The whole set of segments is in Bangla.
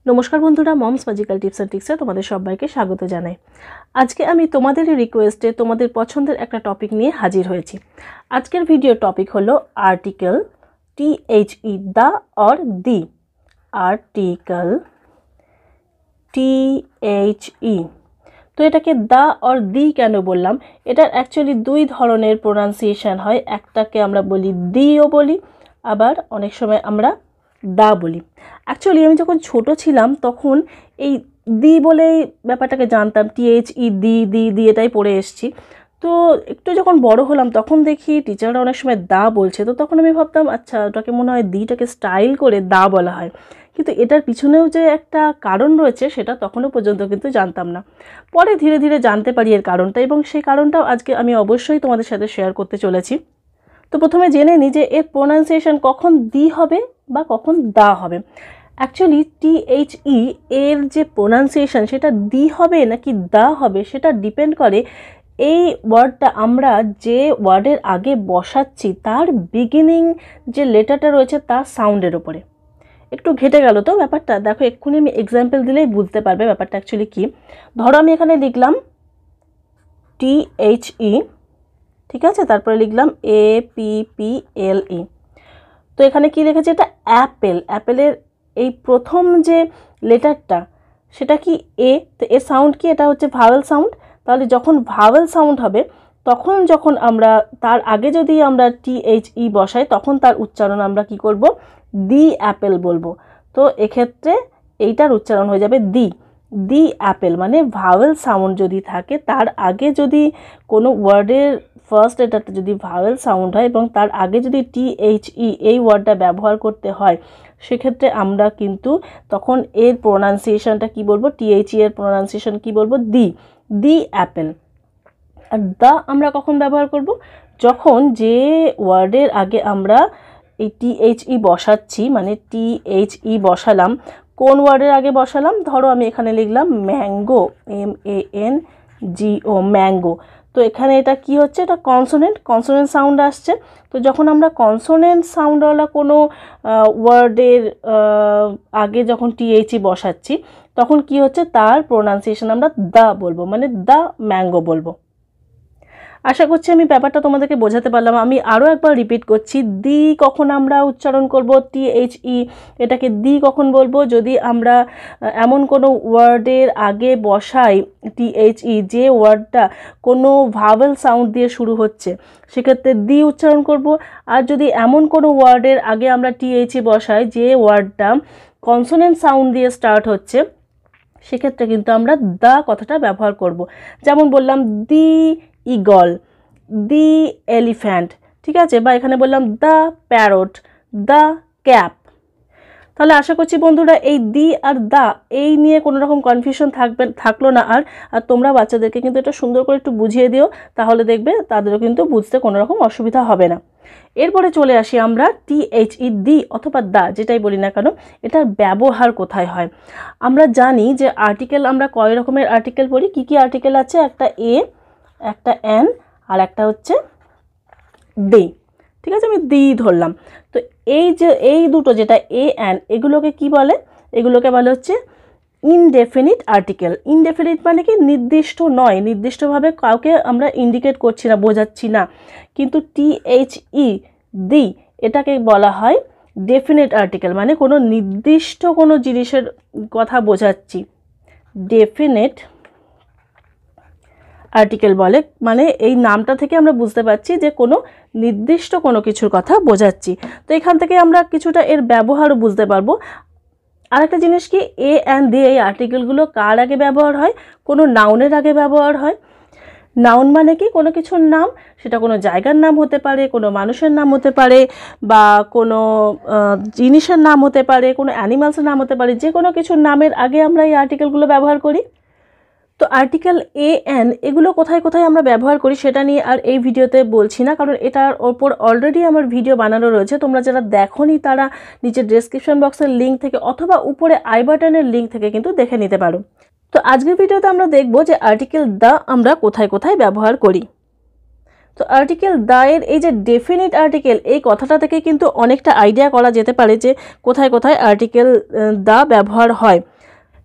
নমস্কার বন্ধুরা, মমস ম্যাজিক্যাল টিপস অ্যান্ড ট্রিক্সে তোমাদের সবাইকে স্বাগত জানাই। আজকে আমি তোমাদেরই রিকোয়েস্টে তোমাদের পছন্দের একটা টপিক নিয়ে হাজির হয়েছি। আজকের ভিডিও টপিক হলো article THE, the or the. Article THE। তো এটাকে দা অর দি কেন বললাম? এটার অ্যাকচুয়ালি দুই ধরনের প্রোনাউন্সিয়েশন হয়। একটাকে আমরা বলি দিও বলি, আবার অনেক সময় আমরা দা বলি। অ্যাকচুয়ালি আমি যখন ছোট ছিলাম তখন এই দি বলে ব্যাপারটাকে জানতাম, THE, দি দি দি এটাই পড়ে এসছি। তো একটু যখন বড় হলাম তখন দেখি টিচাররা অনেক সময় দা বলছে, তো তখন আমি ভাবতাম আচ্ছা ওটাকে মনে হয় দিটাকে স্টাইল করে দা বলা হয়, কিন্তু এটার পিছনেও যে একটা কারণ রয়েছে সেটা তখনও পর্যন্ত কিন্তু জানতাম না। পরে ধীরে ধীরে জানতে পারি এর কারণটা, এবং সেই কারণটাও আজকে আমি অবশ্যই তোমাদের সাথে শেয়ার করতে চলেছি। তো প্রথমে জেনে নিই যে এর প্রোনাউন্সিয়েশন কখন দি হবে বা কখন দা হবে। অ্যাকচুয়ালি THE এর যে প্রোনাউন্সিয়েশন সেটা দি হবে নাকি দা হবে সেটা ডিপেন্ড করে এই ওয়ার্ডটা আমরা যে ওয়ার্ডের আগে বসাচ্ছি তার বিগিনিং যে লেটারটা রয়েছে তার সাউন্ডের ওপরে। একটু ঘেটে গেল তো ব্যাপারটা? দেখো এক্ষুনি আমি এক্সাম্পল দিলেই বুঝতে পারবে ব্যাপারটা অ্যাকচুয়ালি কী। ধরো আমি এখানে লিখলাম THE, ঠিক আছে, তারপরে লিখলাম APPLE। তো এখানে কি লিখেছে? এটা অ্যাপেল। অ্যাপেলের এই প্রথম যে লেটারটা সেটা কি এ, তো এর সাউন্ড কি? এটা হচ্ছে ভাওয়েল সাউন্ড। তাহলে যখন ভাওয়েল সাউন্ড হবে তখন যখন আমরা তার আগে যদি আমরা THE বসাই তখন তার উচ্চারণ আমরা কি করব? দি অ্যাপেল বলবো। তো এক্ষেত্রে এইটার উচ্চারণ হয়ে যাবে দি। দি অ্যাপেল মানে ভাওয়েল সাউন্ড যদি থাকে, তার আগে যদি কোনো ওয়ার্ডের ফার্স্ট লেটারটা যদি ভাওয়েল সাউন্ড হয় এবং তার আগে যদি THE এই ওয়ার্ডটা ব্যবহার করতে হয়, সেক্ষেত্রে আমরা কিন্তু তখন এর প্রোনাউন্সিয়েশনটা কি বলবো? THE এর প্রোনাউন্সিয়েশন কি বলবো? দি, দি অ্যাপেল। আর দা আমরা কখন ব্যবহার করব? যখন যে ওয়ার্ডের আগে আমরা এই THE বসাচ্ছি, মানে THE বসালাম, কোন ওয়ার্ডের আগে বসালাম? ধরো আমি এখানে লিখলাম ম্যাঙ্গো, MANGO, ম্যাঙ্গো। তো এখানে এটা কি হচ্ছে? এটা কনসোনেন্ট সাউন্ড আসছে। তো যখন আমরা কনসোনেন্ট সাউন্ডওয়ালা কোনো ওয়ার্ডের আগে যখন THE বসাচ্ছি তখন কি হচ্ছে? তার প্রোনাউন্সিয়েশন আমরা দা বলবো, মানে দা ম্যাঙ্গো বলবো। আশা করছি আমি ব্যাপারটা তোমাদেরকে বোঝাতে পারলাম। আমি আরও একবার রিপিট করছি, দি কখন আমরা উচ্চারণ করব THE, এটাকে দি কখন বলবো? যদি আমরা এমন কোনো ওয়ার্ডের আগে বসাই THE যে ওয়ার্ডটা কোনো ভাওয়েল সাউন্ড দিয়ে শুরু হচ্ছে, সেক্ষেত্রে দি উচ্চারণ করব। আর যদি এমন কোনো ওয়ার্ডের আগে আমরা THE বসাই যে ওয়ার্ডটা কনসোনেন্ট সাউন্ড দিয়ে স্টার্ট হচ্ছে, সেক্ষেত্রে কিন্তু আমরা দা কথাটা ব্যবহার করব। যেমন বললাম দি ইগল, দি এলিফ্যান্ট, ঠিক আছে, বা এখানে বললাম দ্য প্যারট, দ্য ক্যাপ। তাহলে আশা করছি বন্ধুরা এই দি আর দা এই নিয়ে কোনো রকম কনফিউশন থাকলো না। আর তোমরা বাচ্চাদেরকে কিন্তু এটা সুন্দর করে একটু বুঝিয়ে দিও, তাহলে দেখবে তাদেরও কিন্তু বুঝতে কোনো রকম অসুবিধা হবে না। এরপরে চলে আসি আমরা THE, দি অথবা দা যেটাই বলি না কেন, এটার ব্যবহার কোথায় হয়। আমরা জানি যে আর্টিকেল আমরা কয় রকমের আর্টিকেল পড়ি। কি কি আর্টিকেল আছে? একটা এ, একটা এন, আর একটা হচ্ছে দে, ঠিক আছে, আমি দি ধরলাম। তো এই যে এই দুটো যেটা এ এন, এগুলোকে কি বলে? এগুলোকে বলে হচ্ছে ইনডেফিনিট আর্টিকেল। ইনডেফিনিট মানে কি? নির্দিষ্ট নয়, নির্দিষ্টভাবে কাউকে আমরা ইন্ডিকেট করছি না, বোঝাচ্ছি না। কিন্তু THE, দি, এটাকে বলা হয় ডেফিনিট আর্টিকেল, মানে কোনো নির্দিষ্ট কোনো জিনিসের কথা বোঝাচ্ছি। ডেফিনিট আর্টিকেল বলে, মানে এই নামটা থেকে আমরা বুঝতে পারছি যে কোনো নির্দিষ্ট কোনো কিছুর কথা বোঝাচ্ছি। তো এখান থেকে আমরা কিছুটা এর ব্যবহারও বুঝতে পারবো। আরেকটা জিনিস কি, এ অ্যান্ড দে এই আর্টিকেলগুলো কার আগে ব্যবহার হয়? কোনো নাউনের আগে ব্যবহার হয়। নাউন মানে কি? কোনো কিছুর নাম, সেটা কোনো জায়গার নাম হতে পারে, কোনো মানুষের নাম হতে পারে, বা কোনো জিনিসের নাম হতে পারে, কোনো অ্যানিমালসের নাম হতে পারে। যে কোনো কিছুর নামের আগে আমরা এই আর্টিকেলগুলো ব্যবহার করি। তো আর্টিকেল এ এন এগুলো কোথায় কোথায় আমরা ব্যবহার করি সেটা নিয়ে আর এই ভিডিওতে বলছি না, কারণ এটার ওপর অলরেডি আমার ভিডিও বানানো রয়েছে। তোমরা যারা দেখোনি তারা নিচে ডেসক্রিপশন বক্সের লিঙ্ক থেকে অথবা উপরে আই বাটনের লিঙ্ক থেকে কিন্তু দেখে নিতে পারো। তো আজকের ভিডিওতে আমরা দেখব যে আর্টিকেল দা আমরা কোথায় কোথায় ব্যবহার করি। তো আর্টিকেল দা এর এই যে ডেফিনিট আর্টিকেল, এই কথাটা থেকে কিন্তু অনেকটা আইডিয়া করা যেতে পারে যে কোথায় কোথায় আর্টিকেল দা ব্যবহার হয়।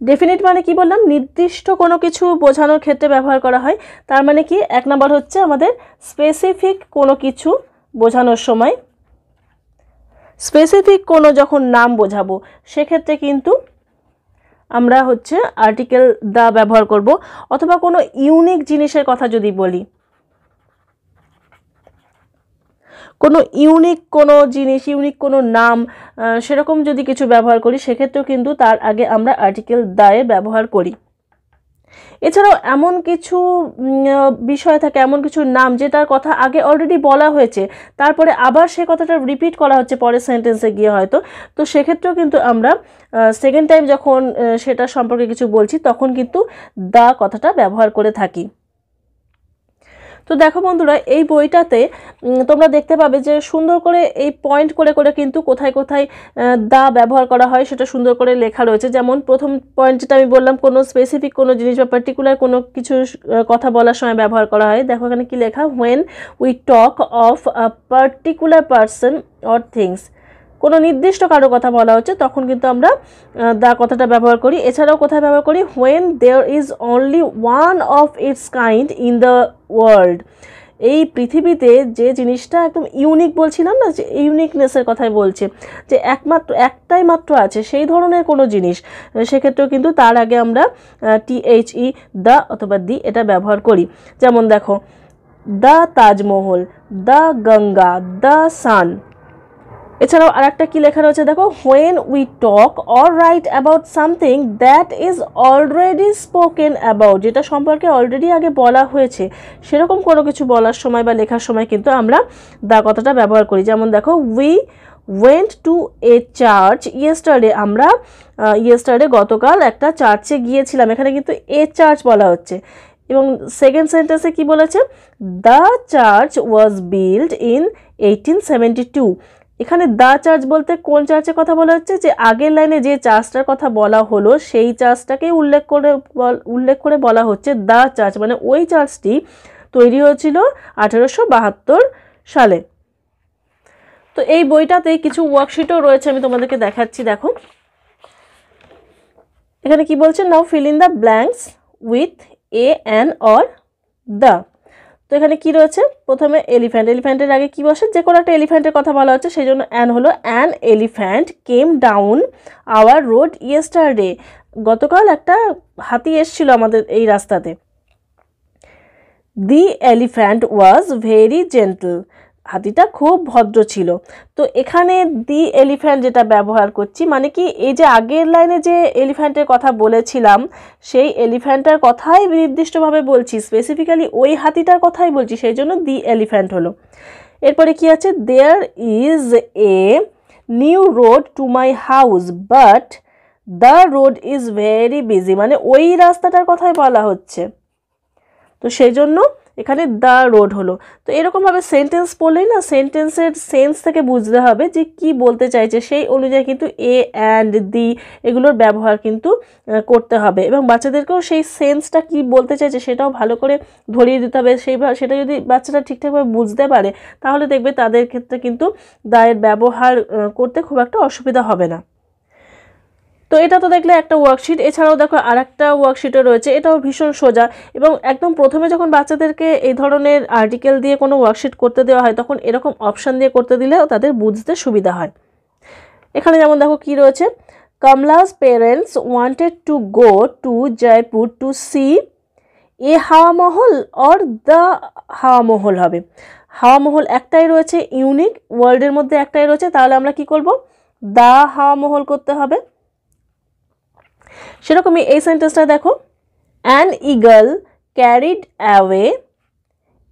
ডেফিনিট মানে কি বললাম, নির্দিষ্ট কোনো কিছু বোঝানোর ক্ষেত্রে ব্যবহার করা হয়। তার মানে কি, এক নম্বর হচ্ছে আমাদের স্পেসিফিক কোনো কিছু বোঝানোর সময়, স্পেসিফিক কোনো যখন নাম বোঝাবো সেক্ষেত্রে কিন্তু আমরা হচ্ছে আর্টিকেল দা ব্যবহার করব। অথবা কোনো ইউনিক জিনিসের কথা যদি বলি, কোনো ইউনিক কোনো জিনিস, ইউনিক কোনো নাম, সেরকম যদি কিছু ব্যবহার করি সেক্ষেত্রেও কিন্তু তার আগে আমরা আর্টিকেল দায়ে ব্যবহার করি। এছাড়াও এমন কিছু বিষয় থাকে, এমন কিছু নাম যেটার কথা আগে অলরেডি বলা হয়েছে, তারপরে আবার সে কথাটা রিপিট করা হচ্ছে পরের সেন্টেন্সে গিয়ে হয়তো, তো সেক্ষেত্রেও কিন্তু আমরা সেকেন্ড টাইম যখন সেটা সম্পর্কে কিছু বলছি তখন কিন্তু দা কথাটা ব্যবহার করে থাকি। তো দেখো বন্ধুরা, এই বইটাতে তোমরা দেখতে পাবে যে সুন্দর করে এই পয়েন্ট করে করে কিন্তু কোথায় কোথায় দা ব্যবহার করা হয় সেটা সুন্দর করে লেখা রয়েছে। যেমন প্রথম পয়েন্ট যেটা আমি বললাম, কোনো স্পেসিফিক কোনো জিনিস বা পার্টিকুলার কোনো কিছু কথা বলার সময় ব্যবহার করা হয়। দেখো এখানে কি লেখা, when we talk of a particular person or things, কোনো নির্দিষ্ট কারো কথা বলা হচ্ছে তখন কিন্তু আমরা দা কথাটা ব্যবহার করি। এছাড়াও কোথায় ব্যবহার করি, when there is only one of its kind in the world, এই পৃথিবীতে যে জিনিসটা একদম ইউনিক বলছিলাম না, যে ইউনিকনেসের কথাই বলছে, যে একটাই মাত্র আছে সেই ধরনের কোনো জিনিস, সেক্ষেত্রেও কিন্তু তার আগে আমরা THE দা অথবা দি এটা ব্যবহার করি। যেমন দেখো, the Taj Mahal, the Ganga, the sun. এছাড়াও আর একটা কি লেখা রয়েছে দেখো, when we talk or right about something that is already spoken about, যেটা সম্পর্কে অলরেডি আগে বলা হয়েছে সেরকম কোনো কিছু বলার সময় বা লেখার সময় কিন্তু আমরা দা কথাটা ব্যবহার করি। যেমন দেখো, we went to A church yesterday, আমরা ইয়েস্টারডে গতকাল একটা চার্চে গিয়েছিলাম, এখানে কিন্তু এ চার্চ বলা হচ্ছে। এবং সেকেন্ড সেন্টেন্সে কি বলেছে, the church was build in 1872, এখানে দ্য চার্চ বলতে কোন চার্চের কথা বলা হচ্ছে, যে আগের লাইনে যে চার্চটার কথা বলা হলো সেই চার্চটাকে উল্লেখ করে বলা হচ্ছে দ্য চার্চ, মানে ওই চার্চটি তৈরি হয়েছিল 1872 সালে। তো এই বইটাতে কিছু ওয়ার্কশিটও রয়েছে, আমি তোমাদেরকে দেখাচ্ছি। দেখো এখানে কি বলছে, now fill in the blanks with a an or the. তো এখানে কি রয়েছে, প্রথমে এলিফ্যান্ট, এলিফ্যান্টের আগে কি বসে, যে কোনো একটা এলিফ্যান্টের কথা বলা হচ্ছে সেই জন্য অ্যান হলো, an elephant came down hour road yesterday, গতকাল একটা হাতি এসেছিল আমাদের এই রাস্তাতে। দি এলিফ্যান্ট ওয়াজ ভেরি জেন্টল, হাতিটা খুব ভদ্র ছিল। তো এখানে দি এলিফ্যান্ট যেটা ব্যবহার করছি, মানে কি এই যে আগের লাইনে যে এলিফ্যান্টের কথা বলেছিলাম সেই এলিফ্যান্টটার কথাই নির্দিষ্টভাবে বলছি, স্পেসিফিক্যালি ওই হাতিটার কথাই বলছি, সেই জন্য দি এলিফ্যান্ট হলো। এরপরে কি আছে, there is a new road to my house but the road is very busy, মানে ওই রাস্তাটার কথাই বলা হচ্ছে, তো সেই জন্য এখানে দ্য রোড হলো। তো এরকমভাবে সেন্টেন্স পড়লেই না সেন্টেন্সের সেন্স থেকে বুঝতে হবে যে কি বলতে চাইছে, সেই অনুযায়ী কিন্তু এ অ্যান্ড দি এগুলোর ব্যবহার কিন্তু করতে হবে, এবং বাচ্চাদেরকেও সেই সেন্সটা কি বলতে চাইছে সেটাও ভালো করে ধরিয়ে দিতে হবে। সেটা যদি বাচ্চারা ঠিকঠাকভাবে বুঝতে পারে তাহলে দেখবে তাদের ক্ষেত্রে কিন্তু দায়ের ব্যবহার করতে খুব একটা অসুবিধা হবে না। তো এটা তো দেখলে একটা ওয়ার্কশিট। এছাড়াও দেখো আর একটা ওয়ার্কশিটও রয়েছে, এটাও ভীষণ সোজা, এবং একদম প্রথমে যখন বাচ্চাদেরকে এই ধরনের আর্টিকেল দিয়ে কোনো ওয়ার্কশিট করতে দেওয়া হয় তখন এরকম অপশান দিয়ে করতে দিলেও তাদের বুঝতে সুবিধা হয়। এখানে যেমন দেখো কি রয়েছে, Kamala's parents wanted to go to Jaipur to see a Hawa Mahal or the হাওয়া মহল হবে। হাওয়া মহল একটাই রয়েছে, ইউনিক, ওয়ার্ল্ডের মধ্যে একটাই রয়েছে, তাহলে আমরা কি করব, দ্য হাওয়া মহল করতে হবে। সেরকমই এই সেন্টেন্সটা দেখো, অ্যান ইগল ক্যারিড অ্যাওয়ে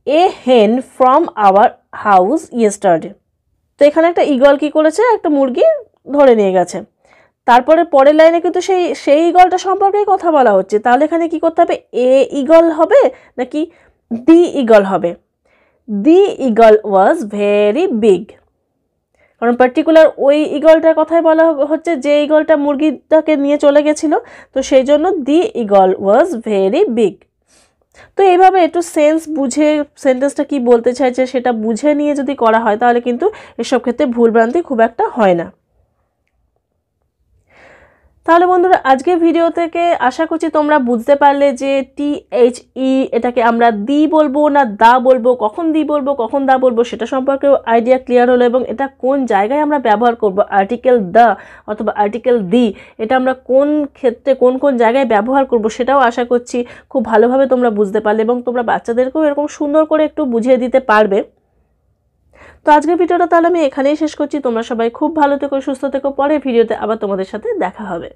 এ হেন ফ্রম আওয়ার হাউস ইয়েস্টারডে। তো এখানে একটা ইগল কি করেছে, একটা মুরগি ধরে নিয়ে গেছে। তারপরে পরের লাইনে কিন্তু সেই ইগলটা সম্পর্কে কথা বলা হচ্ছে, তাহলে এখানে কি করতে হবে, এ ইগল হবে নাকি দি ইগল হবে। দি ইগল ওয়াজ ভেরি বিগ, কারণ পার্টিকুলার ওই ইগলটার কথাই বলা হচ্ছে যে ইগলটা মুরগিটাকে নিয়ে চলে গেছিল, তো সেই জন্য দি ইগল ওয়াজ ভেরি বিগ। তো এইভাবে একটু সেন্স বুঝে সেন্টেন্সটা কি বলতে চাইছে সেটা বুঝে নিয়ে যদি করা হয় তাহলে কিন্তু এসব ক্ষেত্রে ভুলভ্রান্তি খুব একটা হয় না। তাহলে বন্ধুরা আজকের ভিডিও থেকে আশা করছি তোমরা বুঝতে পারলে যে THE এটাকে আমরা দি বলবো না দা বলবো, কখন দি বলবো কখন দা বলবো সেটা সম্পর্কেও আইডিয়া ক্লিয়ার হলো, এবং এটা কোন জায়গায় আমরা ব্যবহার করব, আর্টিকেল দা অথবা আর্টিকেল দি এটা আমরা কোন ক্ষেত্রে কোন কোন জায়গায় ব্যবহার করব সেটাও আশা করছি খুব ভালোভাবে তোমরা বুঝতে পারলে, এবং তোমরা বাচ্চাদেরকেও এরকম সুন্দর করে একটু বুঝিয়ে দিতে পারবে। তো আজকের ভিডিওটা তাহলে আমি এখানেই শেষ করছি। তোমরা সবাই খুব ভালো থেকো, সুস্থ থেকো, পরের ভিডিওতে আবার তোমাদের সাথে দেখা হবে।